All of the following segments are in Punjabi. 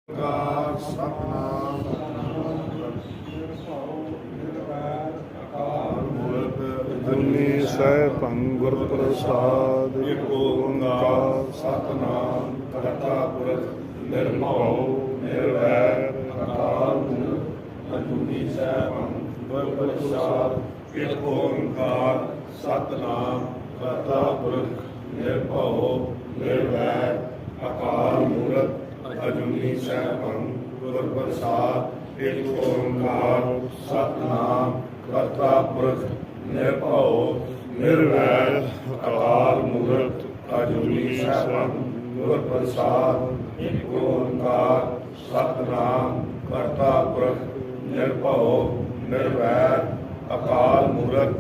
ਸਤਨਾਮ ਅਕਾਲ ਮੂਰਤ ਅਜੂਨੀ ਸੈਭੰ ਗੁਰ ਪ੍ਰਸਾਦਿ। ਇਕ ਓੰਕਾਰ ਸਤਨਾਮ ਕਰਤਾ ਪੁਰਖ ਨਿਰਭਉ ਨਿਰਵੈਰ ਅਕਾਲ ਮੂਰਤ ਅਜੂਨੀ ਸੈਭੰ ਗੁਰ ਪ੍ਰਸਾਦਿ। ਇਕ ਓੰਕਾਰ ਸਤਨਾਮ ਕਰਤਾ ਪੁਰਖ ਨਿਰਭਉ ਨਿਰਵੈਰ ਅਕਾਲ ਮੂਰਤ ਅਜੂਨੀ ਸੈਭੰ ਗੁਰ ਪ੍ਰਸਾਦਿ। ਇਕ ਓੰਕਾਰ ਸਤਨਾਮ ਕਰਤਾ ਪੁਰਖ ਨਿਰਭਉ ਨਿਰਵੈਰ ਅਕਾਲ ਮੂਰਤ ਅਜੂਨੀ ਸੈਭੰ ਗੁਰ ਪ੍ਰਸਾਦਿ। ਇਕ ਓੰਕਾਰ ਸਤਨਾਮ ਕਰਤਾ ਪੁਰਖ ਨਿਰਭਉ ਨਿਰਵੈਰ ਅਕਾਲ ਮੂਰਤ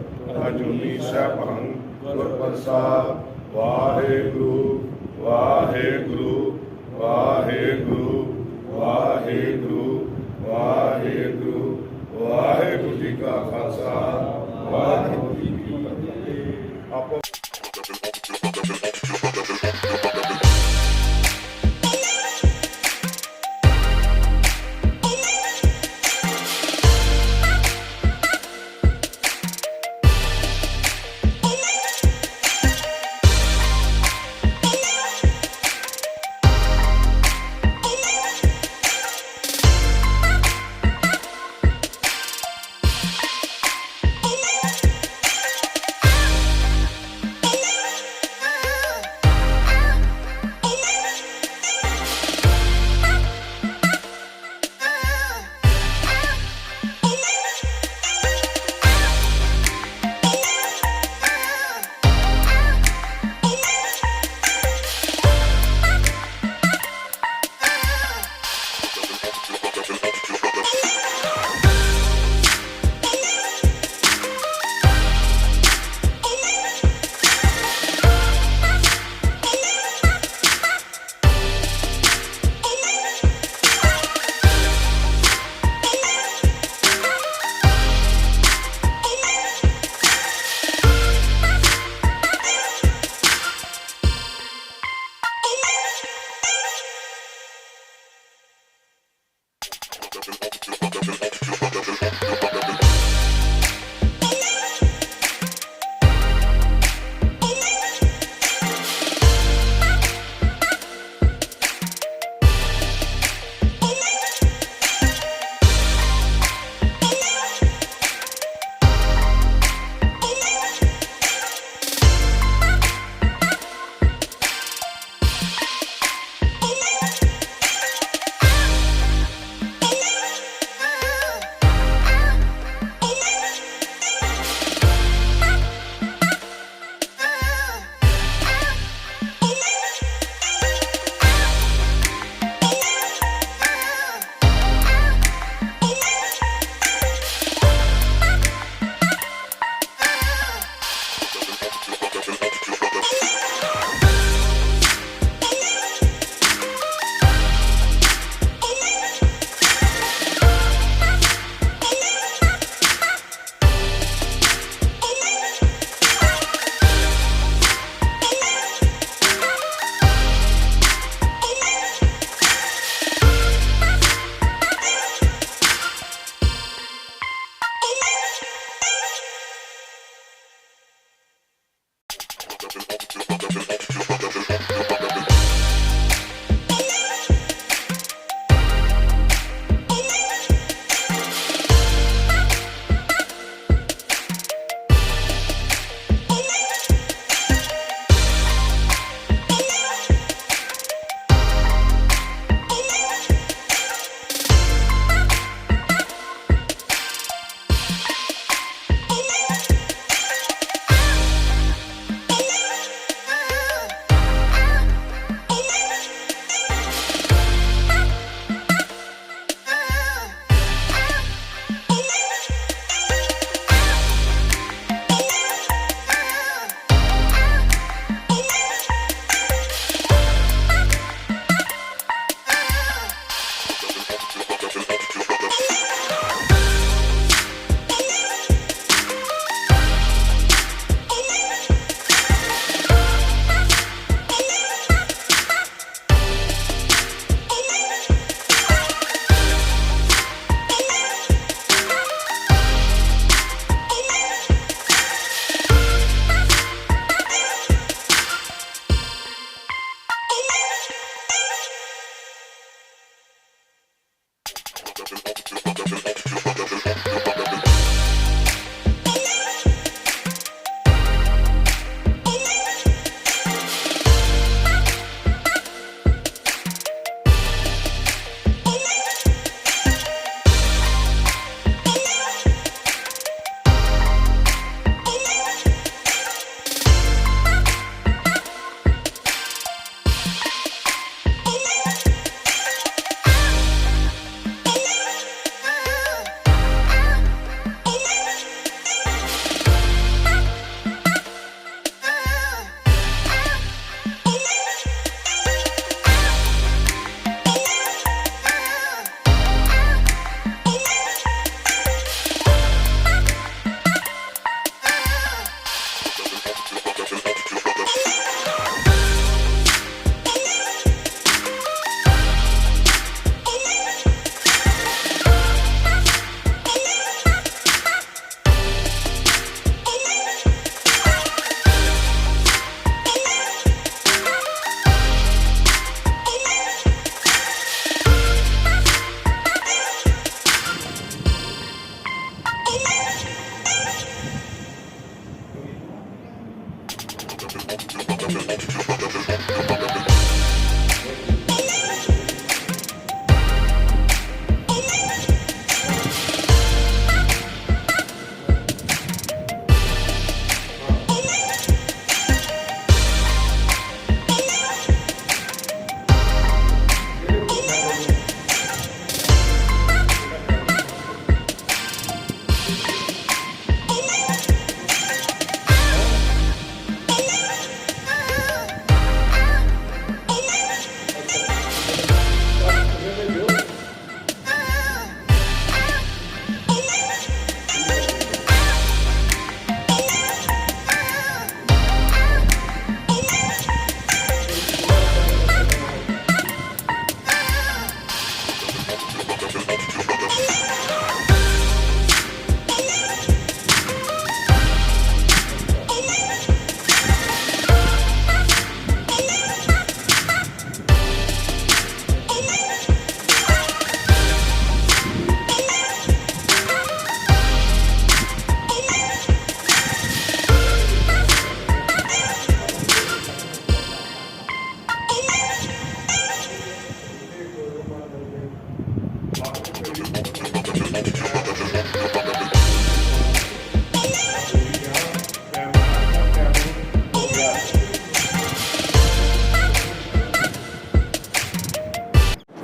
ਅਜੂਨੀ ਸੈਭੰ ਗੁਰ ਪ੍ਰਸਾਦਿ। ਵਾਹਿਗੁਰੂ ਵਾਹਿਗੁਰੂ ਵਾਹਿਗੁਰੂ ਵਾਹਿਗੁਰੂ ਵਾਹਿਗੁਰੂ ਵਾਹਿਗੁਰੂ ਜੀ ਕਾ ਖਾਲਸਾ ਵਾਹਿਗੁਰੂ ਜੀ ਕੀ ਫਤਿਹ। ਆਪੋ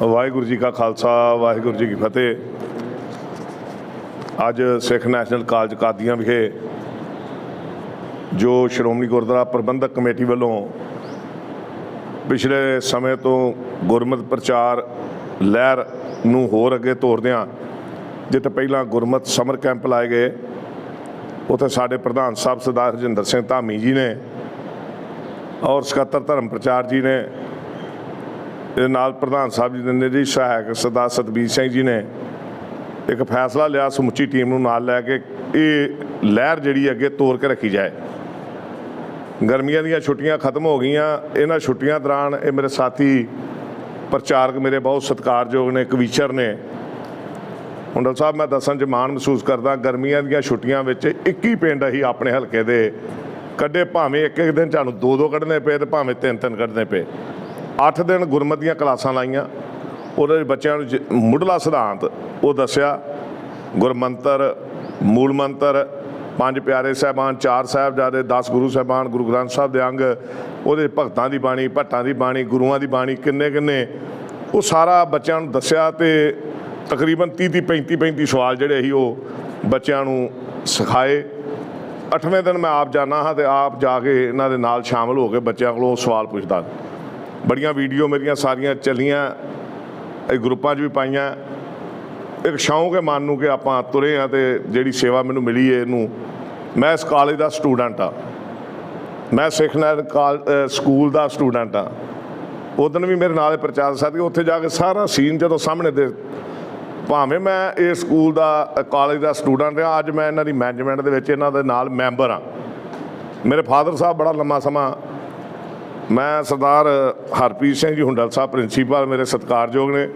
ਵਾਹਿਗੁਰੂ ਜੀ ਕਾ ਖਾਲਸਾ ਵਾਹਿਗੁਰੂ ਜੀ ਕੀ ਫਤਿਹ। ਅੱਜ ਸਿੱਖ ਨੈਸ਼ਨਲ ਕਾਲਜ ਕਾਦੀਆਂ ਵਿਖੇ ਜੋ ਸ਼੍ਰੋਮਣੀ ਗੁਰਦੁਆਰਾ ਪ੍ਰਬੰਧਕ ਕਮੇਟੀ ਵੱਲੋਂ ਪਿਛਲੇ ਸਮੇਂ ਤੋਂ ਗੁਰਮਤਿ ਪ੍ਰਚਾਰ ਲਹਿਰ ਨੂੰ ਹੋਰ ਅੱਗੇ ਤੋਰਦਿਆਂ ਜਿੱਥੇ ਪਹਿਲਾਂ ਗੁਰਮਤਿ ਸਮਰ ਕੈਂਪ ਲਾਏ ਗਏ, ਉੱਥੇ ਸਾਡੇ ਪ੍ਰਧਾਨ ਸਾਹਿਬ ਸਰਦਾਰ ਹਰਜਿੰਦਰ ਸਿੰਘ ਧਾਮੀ ਜੀ ਨੇ ਔਰ ਸਕੱਤਰ ਧਰਮ ਪ੍ਰਚਾਰ ਜੀ ਨੇ, ਇਹਦੇ ਨਾਲ ਪ੍ਰਧਾਨ ਸਾਹਿਬ ਜੀ ਦੇ ਨਿੱਜੀ ਸਹਾਇਕ ਸਰਦਾਰ ਸਤਬੀਰ ਸਿੰਘ ਜੀ ਨੇ ਇੱਕ ਫੈਸਲਾ ਲਿਆ ਸਮੁੱਚੀ ਟੀਮ ਨੂੰ ਨਾਲ ਲੈ ਕੇ ਇਹ ਲਹਿਰ ਜਿਹੜੀ ਅੱਗੇ ਤੋਰ ਕੇ ਰੱਖੀ ਜਾਏ। ਗਰਮੀਆਂ ਦੀਆਂ ਛੁੱਟੀਆਂ ਖਤਮ ਹੋ ਗਈਆਂ। ਇਹਨਾਂ ਛੁੱਟੀਆਂ ਦੌਰਾਨ ਇਹ ਮੇਰੇ ਸਾਥੀ ਪ੍ਰਚਾਰਕ ਮੇਰੇ ਬਹੁਤ ਸਤਿਕਾਰਯੋਗ ਨੇ, ਕਵੀਸ਼ਰ ਨੇ। ਹੁੰਡਲ ਸਾਹਿਬ, ਮੈਂ ਦੱਸਣ 'ਚ ਮਾਣ ਮਹਿਸੂਸ ਕਰਦਾ, ਗਰਮੀਆਂ ਦੀਆਂ ਛੁੱਟੀਆਂ ਵਿੱਚ 21 ਪਿੰਡ ਅਸੀਂ ਆਪਣੇ ਹਲਕੇ ਦੇ ਕੱਢੇ। ਭਾਵੇਂ ਇੱਕ ਦਿਨ ਸਾਨੂੰ 2 ਕੱਢਣੇ ਪਏ ਤੇ ਭਾਵੇਂ 3 ਕੱਢਣੇ ਪਏ। 8 ਦਿਨ ਗੁਰਮਤਿ ਦੀਆਂ ਕਲਾਸਾਂ ਲਾਈਆਂ। ਉਹਦੇ ਬੱਚਿਆਂ ਨੂੰ ਮੁੱਢਲਾ ਸਿਧਾਂਤ ਉਹ ਦੱਸਿਆ, ਗੁਰਮੰਤਰ, ਮੂਲ ਮੰਤਰ, 5 ਪਿਆਰੇ ਸਾਹਿਬਾਨ, 4 ਸਾਹਿਬਜ਼ਾਦੇ, 10 ਗੁਰੂ ਸਾਹਿਬਾਨ, ਗੁਰੂ ਗ੍ਰੰਥ ਸਾਹਿਬ ਦੇ ਅੰਗ, ਉਹਦੇ ਭਗਤਾਂ ਦੀ ਬਾਣੀ, ਭੱਟਾਂ ਦੀ ਬਾਣੀ, ਗੁਰੂਆਂ ਦੀ ਬਾਣੀ, ਕਿੰਨੇ ਉਹ ਸਾਰਾ ਬੱਚਿਆਂ ਨੂੰ ਦੱਸਿਆ। ਤੇ ਤਕਰੀਬਨ 30-35 ਸਵਾਲ ਜਿਹੜੇ ਸੀ ਉਹ ਬੱਚਿਆਂ ਨੂੰ ਸਿਖਾਏ। 8ਵੇਂ ਦਿਨ ਮੈਂ ਆਪ ਜਾਣਾ ਹਾਂ ਤੇ ਆਪ ਜਾ ਕੇ ਇਹਨਾਂ ਦੇ ਨਾਲ ਸ਼ਾਮਲ ਹੋ ਕੇ ਬੱਚਿਆਂ ਕੋਲੋਂ ਸਵਾਲ ਪੁੱਛਦਾ। ਬੜੀਆਂ ਵੀਡੀਓ ਮੇਰੀਆਂ ਸਾਰੀਆਂ ਚੱਲੀਆਂ, ਇਹ ਗਰੁੱਪਾਂ 'ਚ ਵੀ ਪਾਈਆਂ। ਇੱਕ ਸ਼ੌਂਕ ਹੈ ਮਨ ਨੂੰ ਕਿ ਆਪਾਂ ਤੁਰੇ ਹਾਂ ਤੇ ਜਿਹੜੀ ਸੇਵਾ ਮੈਨੂੰ ਮਿਲੀ ਹੈ ਇਹਨੂੰ। ਮੈਂ ਇਸ ਕਾਲਜ ਦਾ ਸਟੂਡੈਂਟ ਹਾਂ, ਮੈਂ ਸਿੱਖ ਨੈਸ਼ਨਲ ਸਕੂਲ ਦਾ ਸਟੂਡੈਂਟ ਹਾਂ। ਉਦੋਂ ਵੀ ਮੇਰੇ ਨਾਲ ਪ੍ਰਚਾਰ ਸਾਥੀ ਉੱਥੇ ਜਾ ਕੇ ਸਾਰਾ ਸੀਨ ਜਦੋਂ ਸਾਹਮਣੇ ਦੇ, ਭਾਵੇਂ ਮੈਂ ਇਹ ਸਕੂਲ ਦਾ ਕਾਲਜ ਦਾ ਸਟੂਡੈਂਟ ਹਾਂ, ਅੱਜ ਮੈਂ ਇਹਨਾਂ ਦੀ ਮੈਨੇਜਮੈਂਟ ਦੇ ਵਿੱਚ ਇਹਨਾਂ ਦੇ ਨਾਲ ਮੈਂਬਰ ਹਾਂ। ਮੇਰੇ ਫਾਦਰ ਸਾਹਿਬ ਬੜਾ ਲੰਮਾ ਸਮਾਂ, ਮੈਂ ਸਰਦਾਰ ਹਰਪ੍ਰੀਤ ਸਿੰਘ ਜੀ ਹੁੰਡਲ ਸਾਹਿਬ ਪ੍ਰਿੰਸੀਪਲ ਮੇਰੇ ਸਤਿਕਾਰਯੋਗ ਨੇ,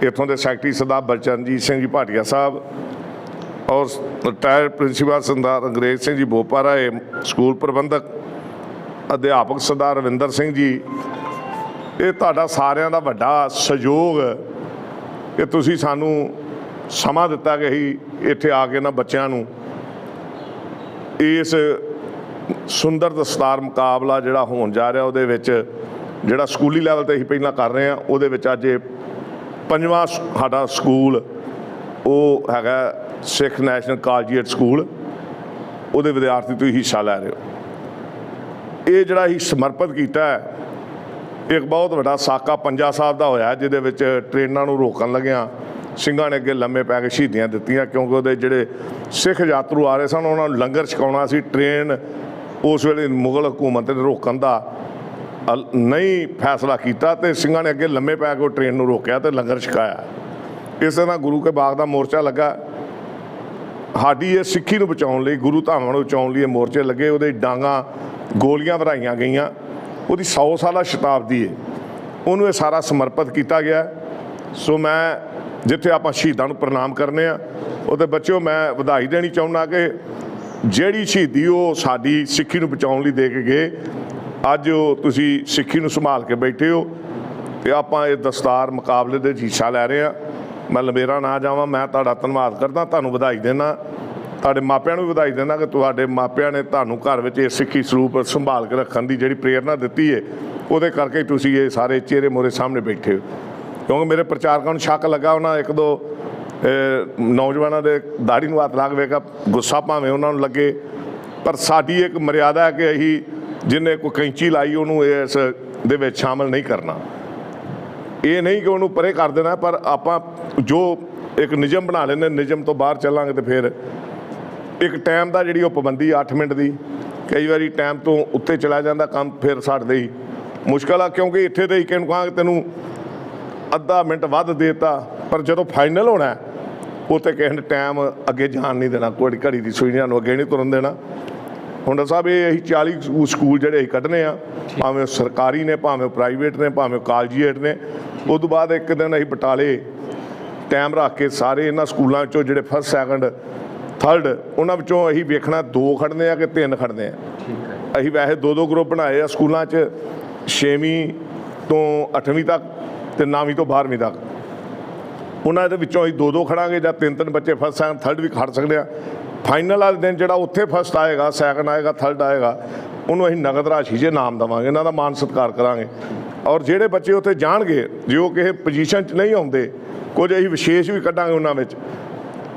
इत्थों के सैकटरी सरदार बलचरणजीत सिंह जी भाटिया साहब और रिटायर्ड प्रिंसीपल सरदार अंग्रेज सिंह जी बोपारा, स्कूल प्रबंधक अध्यापक सरदार रविंदर सिंह जी, ये तुहाडा सारिਆਂ ਦਾ ਵੱਡਾ सहयोग कि तुसीं सानूं समा दिता कि असीं इत्थे आके ना बच्चों नूं इस सुंदर दस्तार मुकाबला जिहड़ा होण जा रहा उहदे विच जिहड़ा स्कूली लैवल ते असीं पहिलां कर रहे हैं उहदे विच अज 5वां साडा स्कूल ਉਹ ਹੈਗਾ सिख नैशनल ਕਾਲਜੀਏਟ स्कूल, ਉਹਦੇ विद्यार्थी ਤੁਸੀਂ हिस्सा लै रहे हो। ये ਜਿਹੜਾ ਅਸੀਂ ਸਮਰਪਿਤ ਕੀਤਾ ਹੈ एक बहुत बड़ा साका पंजा साहब का होया जिहदे विच ट्रेनां नूं रोकण लगिया ਸਿੰਘਾਂ ने अगे लम्मे पै के शहीदियां दित्तियां क्योंकि ਉਹਦੇ ਜਿਹੜੇ सिख यात्रु आ रहे सन ਉਹਨਾਂ ਨੂੰ लंगर छकाउणा सी। ट्रेन उस वेले मुगल हुकूमत ने रोकण दा नहीं फैसला किया तो ਸਿੰਘਾਂ ने अगे लम्मे पै के ट्रेन नूं रोकिया तो लंगर छकाया। इस तरह गुरु के बाग का मोर्चा लगा, साडी ये सिक्खी नूं बचाउण लई, गुरु धामां नूं बचाउण लई मोर्चे लगे। ਉਹਦੇ डांगां गोलियां भराईਆਂ गईयां, ਉਹਦੀ 100 साला शताब्दी है, ਉਹਨੂੰ ਇਹ सारा समर्पित किया गया। सो मैं जिथे आप शहीदों को प्रणाम करने तो बच्चों मैं बधाई देनी चाहुंदा कि जिहड़ी शहीदी वो साडी सिक्खी नूं बचाउण लई दे के गए, अज तुसीं सिक्खी नूं संभाल के बैठे हो तो आपां ये दस्तार मुकाबले दे हिस्सा लै रहे हैं। मैं लंबेरा ना जावां, मैं तुहाडा धन्नवाद करदा, तुहानूं बधाई देना, तुहाडे मापिਆਂ ਨੂੰ ਵਧਾਈ देना कि तुहाडे मापिਆਂ ने तुहानूं घर विच इह सिੱਖੀ ਸਰੂਪ संभाल के रखण दी जिहड़ी प्रेरणा दित्ती है ਉਹਦੇ ਕਰਕੇ तुसीं ये सारे चेहरे मोरे सामने बैठे हो। क्योंकि मेरे प्रचारकों को शक लगा, उन्होंने एक दो नौजवानों के दाढ़ी नूं हत्थ ला के वेखा, गुस्सा भावें उन्होंने लगे, पर साडी एक मर्यादा है कि असीं जिन्हें कोई कैंची लाई उन्होंने इस दे विच शामिल नहीं करना। ये नहीं कि उन्होंने परे कर देना, पर आपां जो एक नियम बना लेने, नियम तो बाहर चलांगे तो फिर एक टाइम का जी पाबंदी 8 मिनट की, कई बार टाइम तो उत्ते चला जाता काम, फिर साडे ही मुश्किल आ। क्योंकि इत्थे तो एक कहांगे तैनूं अद्धा मिनट वध देता, पर जो फाइनल होना है उत्ते किसी ने टाइम अगे जान नहीं देना, कोई घड़ी की सुइयां नूं अगे नहीं तुरन देना। हुंडा साहब ये असीं 40 स्कूल जिहड़े असीं कढने आ, भावें सरकारी ने, भावें प्राइवेट ने, भावें कालजीएट ने। उस तो बाद एक दिन असीं बटाले टाइम रख के सारे इन्हां स्कूलों चों जिहड़े फर्स्ट सैकंड थर्ड उन्हां विचों असीं वेखना 2 खड़ने आ कि 3 खड़ने आ। असीं वैसे 2-2 ग्रुप बनाए आ स्कूलों च, 6वीं तो 8वीं तक तो 9वीं तो 12वीं तक। उन्हां दे विचों असीं 2-2 खड़ांगे जां 3-3 बच्चे फर्स्ट सैकंड थर्ड भी खड़ सकते हैं। फाइनल वाले दिन जिहड़ा उत्थे फर्स्ट आएगा, सैकंड आएगा, थर्ड आएगा, उन्होंने असीं नगद राशि जे नाम देवांगे, इन्हां दा मान सत्कार करांगे। और जिहड़े बच्चे उत्थे जाणगे जो किसी पोजीशन च नहीं आउंदे, कुछ असीं विशेष भी कढांगे उन्हां विच,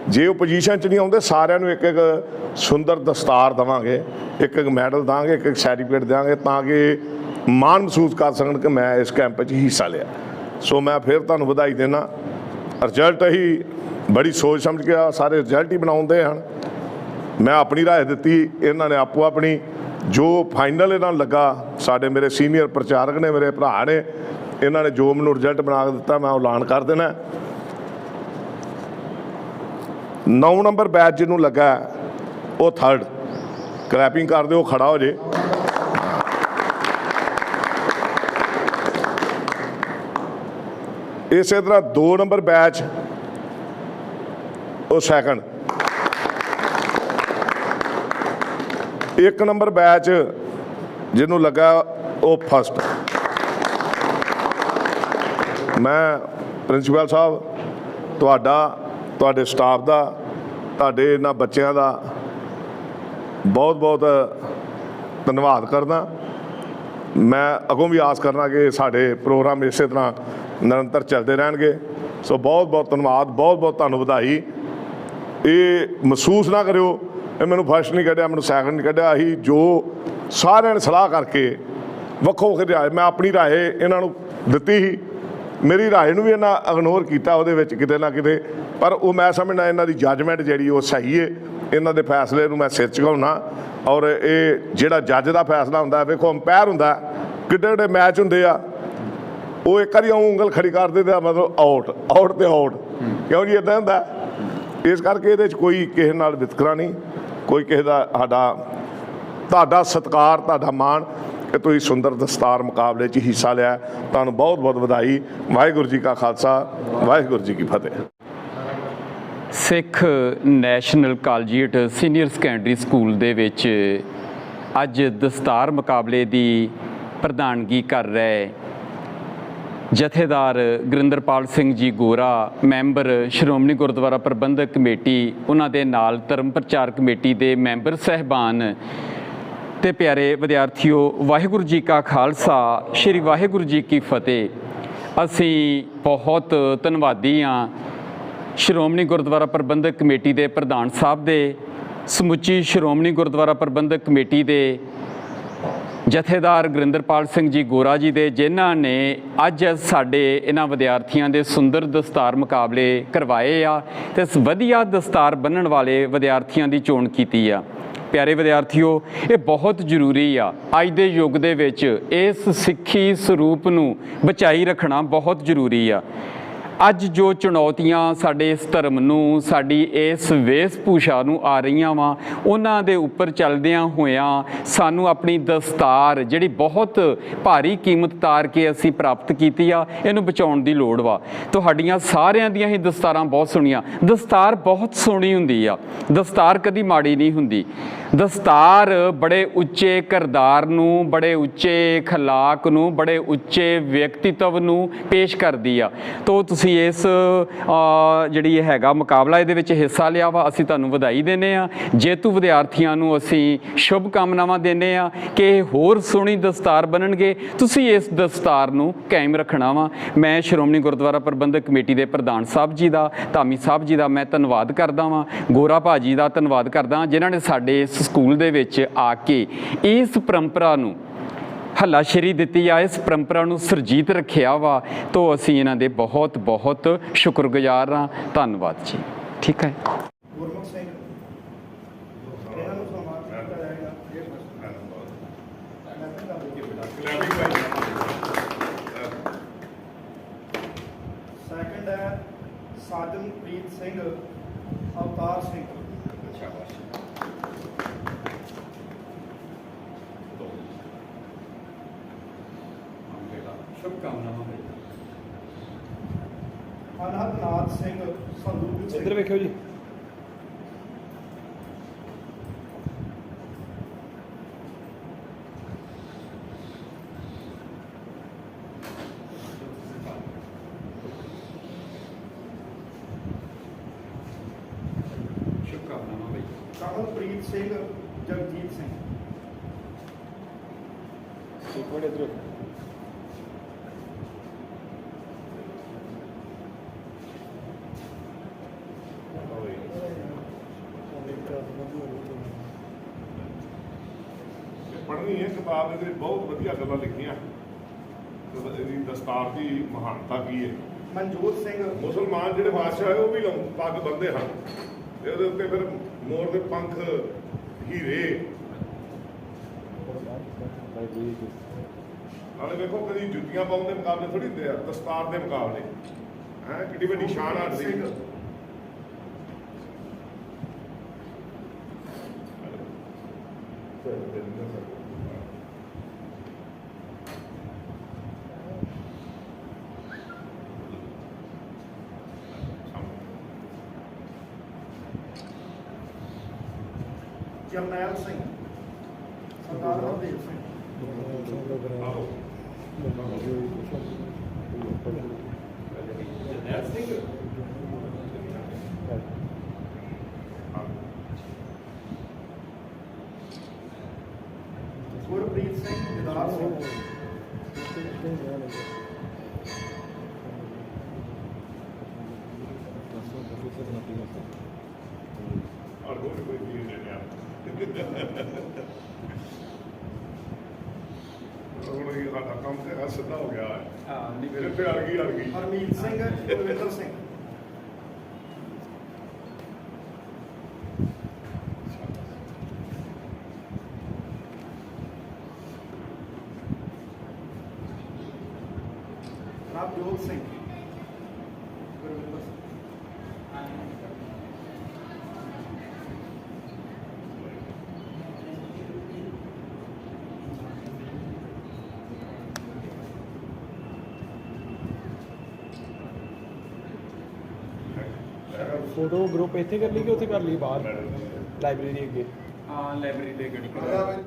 जे वो पोजीशन च नहीं आउंदे सारिਆਂ ਨੂੰ एक सुंदर दस्तार देवांगे, एक मैडल देंगे, एक सर्टिफिकेट देंगे, ताकि मान महसूस कर सकन कि मैं इस कैंप च हिस्सा लिया। सो मैं फिर तुहानूं बधाई देना। रिजल्ट ही बड़ी सोच समझ के सारे रिजल्ट ही बनाउंदे हन। मैं अपनी राय दी, इन्हों ने आपो अपनी जो फाइनल इन्हों लगा, साडे मेरे सीनियर प्रचारक ने, मेरे भरा ने, इन्होंने जो मैनूं रिजल्ट बना दिता मैं ऐलान कर देना। 9 नंबर बैच जिन्हों लगा वो थर्ड, क्लैपिंग कर दो, खड़ा हो जे। इस तरह 2 नंबर बैच वो सैकंड, 1 नंबर बैच जिन्हों लगा वो फर्स्ट। मैं प्रिंसीपल साहब तुहाडे स्टाफ का, तुहाडे इन्हां बच्चों का बहुत बहुत धन्नवाद करदा। मैं अगों भी आस करना कि साडे प्रोग्राम इस तरह निरंतर चलते रहणगे। सो बहुत बहुत धन्नवाद, बहुत बहुत तुहानूं बधाई। ये महसूस ना करियो मैनूं फर्स्ट नहीं कढ़िया, मैनूं सैकंड नहीं कढ़िया। असीं जो सारिਆਂ ने सलाह करके ਵੱਖੋ ਵੱਖਰੀ राय, मैं अपनी राय इन्हां नूं दित्ती ही, मेरी राय नूं भी इन्हां इग्नोर कीता ਉਹਦੇ ਵਿੱਚ किते ना किते, पर वो मैं समझना इन्हां दी जजमेंट जिहड़ी वो सही है। इन्हां दे फैसले नूं मैं सिर झुकाउणा। और ये जिहड़ा जज दा फैसला हुंदा, वेखो अंपायर हुंदा, किड्डे किड्डे मैच हुंदे आ, वो एक बारी उंगल खड़ी कर दे मतलब आउट आउट तो आउट, क्यों जी इदां हुंदा। इस करके इहदे च कोई किसी नाल वितकरा नहीं, कोई किसी दा साडा तुहाडा सत्कार, तुहाडा मान। ਕਿ ਤੁਸੀਂ ਸੁੰਦਰ ਦਸਤਾਰ ਮੁਕਾਬਲੇ 'ਚ ਹਿੱਸਾ ਲਿਆ। ਤੁਹਾਨੂੰ ਬਹੁਤ ਬਹੁਤ ਵਧਾਈ। ਵਾਹਿਗੁਰੂ ਜੀ ਕਾ ਖਾਲਸਾ, ਵਾਹਿਗੁਰੂ ਜੀ ਕੀ ਫਤਿਹ। Sikh national collegiate senior secondary school ਦੇ ਵਿੱਚ ਅੱਜ ਦਸਤਾਰ ਮੁਕਾਬਲੇ ਦੀ ਪ੍ਰਧਾਨਗੀ ਕਰ ਰਹੇ ਜਥੇਦਾਰ ਗੁਰਿੰਦਰਪਾਲ ਸਿੰਘ ਜੀ ਗੋਰਾ, ਮੈਂਬਰ ਸ਼੍ਰੋਮਣੀ ਗੁਰਦੁਆਰਾ ਪ੍ਰਬੰਧਕ ਕਮੇਟੀ, ਉਹਨਾਂ ਦੇ ਨਾਲ ਧਰਮ ਪ੍ਰਚਾਰ ਕਮੇਟੀ ਦੇ ਮੈਂਬਰ ਸਹਿਬਾਨ ਤੇ ਪਿਆਰੇ ਵਿਦਿਆਰਥੀਓ, ਵਾਹਿਗੁਰੂ ਜੀ ਕਾ ਖਾਲਸਾ, ਸ਼੍ਰੀ ਵਾਹਿਗੁਰੂ ਜੀ ਕੀ ਫਤਿਹ। ਅਸੀਂ ਬਹੁਤ ਧੰਨਵਾਦੀ ਹਾਂ ਸ਼੍ਰੋਮਣੀ ਗੁਰਦੁਆਰਾ ਪ੍ਰਬੰਧਕ ਕਮੇਟੀ ਦੇ ਪ੍ਰਧਾਨ ਸਾਹਿਬ ਦੇ, ਸਮੁੱਚੀ ਸ਼੍ਰੋਮਣੀ ਗੁਰਦੁਆਰਾ ਪ੍ਰਬੰਧਕ ਕਮੇਟੀ ਦੇ ਜਥੇਦਾਰ ਗੁਰਿੰਦਰਪਾਲ ਸਿੰਘ ਜੀ ਗੋਰਾ ਜੀ ਦੇ, ਜਿਨ੍ਹਾਂ ਨੇ ਅੱਜ ਸਾਡੇ ਇਹਨਾਂ ਵਿਦਿਆਰਥੀਆਂ ਦੇ ਸੁੰਦਰ ਦਸਤਾਰ ਮੁਕਾਬਲੇ ਕਰਵਾਏ ਆ ਤੇ ਵਧੀਆ ਦਸਤਾਰ ਬੰਨ੍ਹਣ ਵਾਲੇ ਵਿਦਿਆਰਥੀਆਂ ਦੀ ਚੋਣ ਕੀਤੀ ਆ। ਪਿਆਰੇ ਵਿਦਿਆਰਥੀਓ, ਇਹ ਬਹੁਤ ਜ਼ਰੂਰੀ ਆ ਅੱਜ ਦੇ ਯੁੱਗ ਦੇ ਵਿੱਚ, ਇਸ ਸਿੱਖੀ ਸਰੂਪ ਨੂੰ ਬਚਾਈ ਰੱਖਣਾ ਬਹੁਤ ਜ਼ਰੂਰੀ ਆ। ਅੱਜ ਜੋ ਚੁਣੌਤੀਆਂ ਸਾਡੇ ਇਸ ਧਰਮ ਨੂੰ, ਸਾਡੀ ਇਸ ਵੇਸ਼ ਭੂਸ਼ਾ ਨੂੰ ਆ ਰਹੀਆਂ ਵਾ, ਉਹਨਾਂ ਦੇ ਉੱਪਰ ਚੱਲਦਿਆਂ ਹੋਇਆਂ ਸਾਨੂੰ ਆਪਣੀ ਦਸਤਾਰ ਜਿਹੜੀ ਬਹੁਤ ਭਾਰੀ ਕੀਮਤ ਤਾਰ ਕੇ ਅਸੀਂ ਪ੍ਰਾਪਤ ਕੀਤੀ ਆ, ਇਹਨੂੰ ਬਚਾਉਣ ਦੀ ਲੋੜ ਵਾ। ਤੁਹਾਡੀਆਂ ਸਾਰਿਆਂ ਦੀਆਂ ਹੀ ਦਸਤਾਰਾਂ ਬਹੁਤ ਸੋਹਣੀਆਂ, ਦਸਤਾਰ ਬਹੁਤ ਸੋਹਣੀ ਹੁੰਦੀ ਆ, ਦਸਤਾਰ ਕਦੀ ਮਾੜੀ ਨਹੀਂ ਹੁੰਦੀ। ਦਸਤਾਰ ਬੜੇ ਉੱਚੇ ਕਿਰਦਾਰ ਨੂੰ, ਬੜੇ ਉੱਚੇ ਅਖਲਾਕ ਨੂੰ, ਬੜੇ ਉੱਚੇ ਵਿਅਕਤੀਤਵ ਨੂੰ ਪੇਸ਼ ਕਰਦੀ ਆ। ਤੋ ਤੁਸੀਂ ਇਸ ਜਿਹੜੀ ਹੈਗਾ ਮੁਕਾਬਲਾ ਇਹਦੇ ਵਿੱਚ ਹਿੱਸਾ ਲਿਆ ਵਾ, ਅਸੀਂ ਤੁਹਾਨੂੰ ਵਧਾਈ ਦਿੰਦੇ ਹਾਂ। ਜੇਤੂ ਵਿਦਿਆਰਥੀਆਂ ਨੂੰ ਅਸੀਂ ਸ਼ੁਭ ਕਾਮਨਾਵਾਂ ਦਿੰਦੇ ਹਾਂ ਕਿ ਇਹ ਹੋਰ ਸੋਹਣੀ ਦਸਤਾਰ ਬਣਨਗੇ। ਤੁਸੀਂ ਇਸ ਦਸਤਾਰ ਨੂੰ ਕਾਇਮ ਰੱਖਣਾ ਵਾ। ਮੈਂ ਸ਼੍ਰੋਮਣੀ ਗੁਰਦੁਆਰਾ ਪ੍ਰਬੰਧਕ ਕਮੇਟੀ ਦੇ ਪ੍ਰਧਾਨ ਸਾਹਿਬ ਜੀ ਦਾ, ਧਾਮੀ ਸਾਹਿਬ ਜੀ ਦਾ ਮੈਂ ਧੰਨਵਾਦ ਕਰਦਾ ਵਾਂ, ਗੋਰਾ ਭਾਜੀ ਦਾ ਧੰਨਵਾਦ ਕਰਦਾ, ਜਿਨ੍ਹਾਂ ਨੇ ਸਾਡੇ ਇਸ ਸਕੂਲ ਦੇ ਵਿੱਚ ਆ ਕੇ ਇਸ ਪਰੰਪਰਾ ਨੂੰ ਹੱਲਾਸ਼ੇਰੀ ਦਿੱਤੀ ਆ, ਇਸ ਪਰੰਪਰਾ ਨੂੰ ਸਰਜੀਤ ਰੱਖਿਆ ਵਾ। ਤੋਂ ਅਸੀਂ ਇਹਨਾਂ ਦੇ ਬਹੁਤ ਬਹੁਤ ਸ਼ੁਕਰਗੁਜ਼ਾਰ ਹਾਂ। ਧੰਨਵਾਦ ਜੀ। ਠੀਕ ਹੈ। ਗੁਰਮੁਖ ਸਿੰਘ ਇਹਨਾਂ ਨੂੰ ਸਨਮਾਨਿਤ ਕੀਤਾ ਜਾਏਗਾ। ਸੈਕੰਡ ਹੈ ਸਾਜਨਪ੍ਰੀਤ ਸਿੰਘ, ਅਵਤਾਰ ਸਿੰਘ। ਸ਼ੁਭਕਾਮਨਾਵਾਂ। ਅਨਹਦਨਾਥ ਸਿੰਘ, ਸੰਦੂਕ ਸਿੰਘ। ਇੱਧਰ ਵੇਖਿਓ ਜੀ। ਸ਼ੁਭਕਾਮਨਾਵਾਂ ਬਈ। ਕਮਲਪ੍ਰੀਤ ਸਿੰਘ, ਜਗਜੀਤ ਸਿੰਘ। ਇੱਕ ਮਿੰਟ ਇੱਧਰ ਵੇਖੋ। ਪੜ੍ਹਨੀ ਹੈ ਕਿਤਾਬ, ਇਹਦੇ ਵਿੱਚ ਬਹੁਤ ਵਧੀਆ ਗੱਲਾਂ ਲਿਖੀਆਂ। ਇਹਦੀ ਦਸਤਾਰ ਦੀ ਮਹਾਨਤਾ ਕੀ ਹੈ। ਮਨਜੋਤ ਸਿੰਘ। ਮੁਸਲਮਾਨ ਜਿਹੜੇ ਬਾਦਸ਼ਾਹ ਹੈ ਉਹ ਵੀ ਪੱਗ ਬੰਨ੍ਹਦੇ ਹਨ, ਤੇ ਉਹਦੇ ਉੱਤੇ ਫਿਰ ਮੋਰ ਦੇ ਪੰਖ, ਹੀਰੇ। ਨਾਲੇ ਵੇਖੋ, ਕਦੀ ਜੁੱਤੀਆਂ ਪਾਉਣ ਦੇ ਮੁਕਾਬਲੇ ਥੋੜੀ ਹੁੰਦੇ ਆ, ਦਸਤਾਰ ਦੇ ਮੁਕਾਬਲੇ ਹੈ। ਕਿੱਡੀ ਵੱਡੀ ਸ਼ਾਨ ਆ ਸਿੰਘ। ਜਰਨੈਲ ਸਿੰਘ, ਸਰਦਾਰ ਹਰਦੇਵ ਸਿੰਘ। ਗੁਰਪ੍ਰੀਤ ਸਿੰਘ, ਦਿਦਾਰ ਸਿੰਘ। ਔਰ ਕੋਈ ਚੀਜ਼ ਨਹੀਂ ਆ। ਹੁਣ ਇਹ ਸਾਡਾ ਕੰਮ ਤੇ ਸਿੱਧਾ ਹੋ ਗਿਆ ਹੈ। ਹਾਂ, ਨਹੀਂ ਮੇਰੇ ਤੇ ਅੜ ਗਈ ਹਰਮੀਤ ਸਿੰਘ, ਕੁਲਵਿੰਦਰ ਸਿੰਘ। ਪ੍ਰਭਜੋਤ ਸਿੰਘ, ਗੁਰਵਿੰਦਰ ਸਿੰਘ। ਫੋਟੋ ਗਰੁੱਪ ਇੱਥੇ ਕਰ ਲਈ ਕਿ ਉੱਥੇ ਕਰ ਲਈ ਬਾਹਰ ਲਾਇਬ੍ਰੇਰੀ ਅੱਗੇ ਲਾਇਬ੍ਰੇਰੀ ਦੇ ਗੜੀ